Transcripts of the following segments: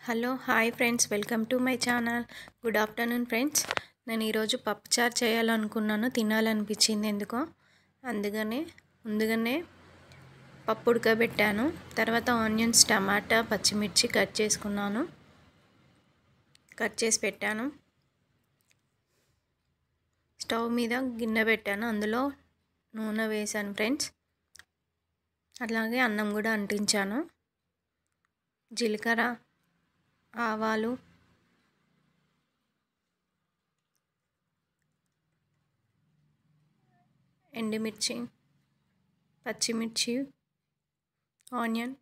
Hello hi friends, welcome to my channel. Good afternoon friends. నేను ఈరోజు పప్పుచారు చేయాలనుకున్నాను, తినాలనిపించింది ఎందుకో. ముందుగానే పప్పు ఉడకబెట్టాను. తర్వాత ఆనియన్స్, టమాటా, పచ్చిమిర్చి కట్ చేసి పెట్టాను. స్టవ్ మీద గిన్నె పెట్టాను, అందులో నూనె వేసాను ఫ్రెండ్స్. అలాగే అన్నం కూడా అంటించాను. జీలకర్ర, ఆవాలు, ఎండుమిర్చి, పచ్చిమిర్చి, ఆనియన్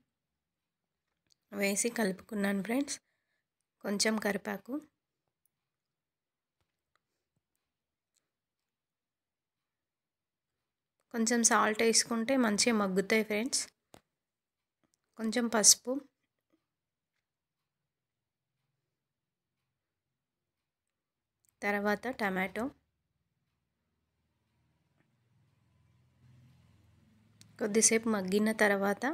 వేసి కలుపుకున్నాను ఫ్రెండ్స్. కొంచెం కరివేపాకు, కొంచెం సాల్ట్ వేసుకుంటే మంచిగా మగ్గుతాయి ఫ్రెండ్స్. కొంచెం పసుపు, తర్వాత టమాటో, కొద్దిసేపు మగ్గిన తర్వాత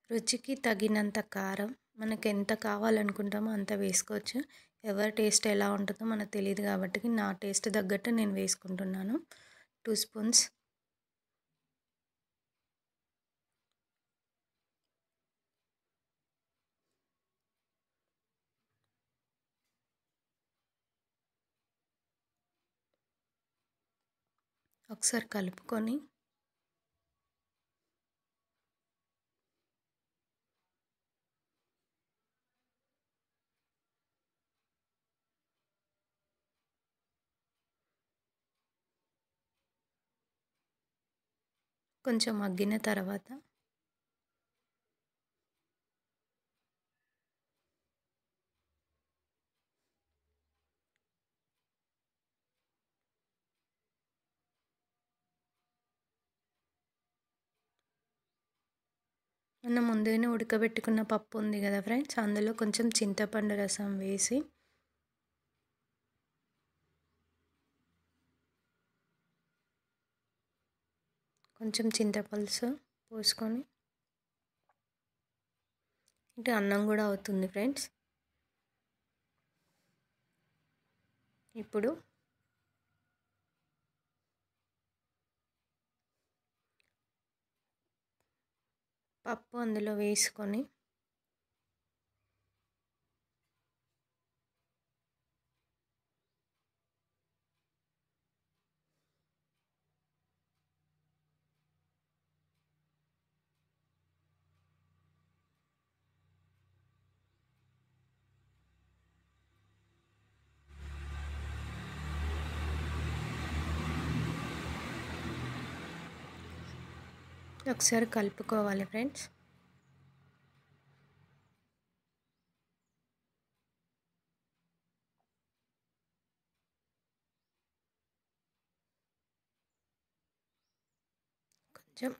రుచికి తగినంత కారం, మనకు ఎంత కావాలనుకుంటామో అంత వేసుకోవచ్చు. ఎవరి టేస్ట్ ఎలా ఉంటుందో మనకు తెలియదు కాబట్టి నా టేస్ట్ తగ్గట్టు నేను వేసుకుంటున్నాను. 2 స్పూన్స్ ఒకసారి కలుపుకొని కొంచెం మగ్గిన తర్వాత మనం ముందుగానే ఉడకబెట్టుకున్న పప్పు ఉంది కదా ఫ్రెండ్స్, అందులో కొంచెం చింతపండు రసం వేసి కొంచెం చింతపులుసు పోసుకొని అంటే అన్నం కూడా అవుతుంది ఫ్రెండ్స్. ఇప్పుడు పప్పు అందులో వేసుకొని ఒకసారి కలుపుకోవాలి ఫ్రెండ్స్. కొంచెం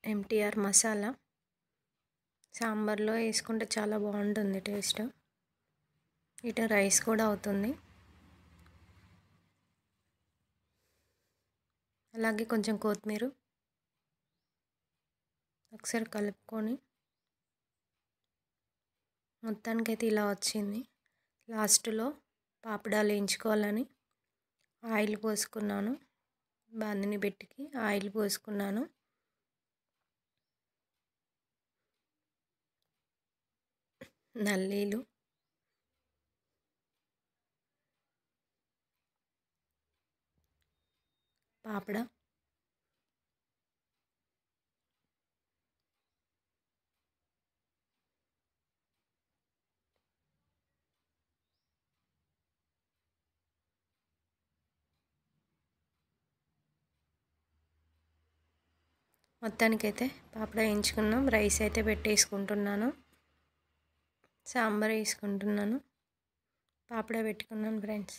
ఎంటీఆర్ మసాలా సాంబార్లో వేసుకుంటే చాలా బాగుంటుంది టేస్ట్. ఇటు రైస్ కూడా అవుతుంది. అలాగే కొంచెం కొత్తిమీర ఒకసారి కలుపుకొని మొత్తానికైతే ఇలా వచ్చింది. లాస్ట్లో పాపడాలు వేయించుకోవాలని ఆయిల్ పోసుకున్నాను. బాందిని పెట్టుకి ఆయిల్ పోసుకున్నాను. నల్లీలు, పాపడ, మొత్తానికైతే పాపడ వేయించుకున్నాం. రైస్ అయితే పెట్టేసుకుంటున్నాను, సాంబార్ వేసుకుంటున్నాను, పాపడ పెట్టుకున్నాను ఫ్రెండ్స్.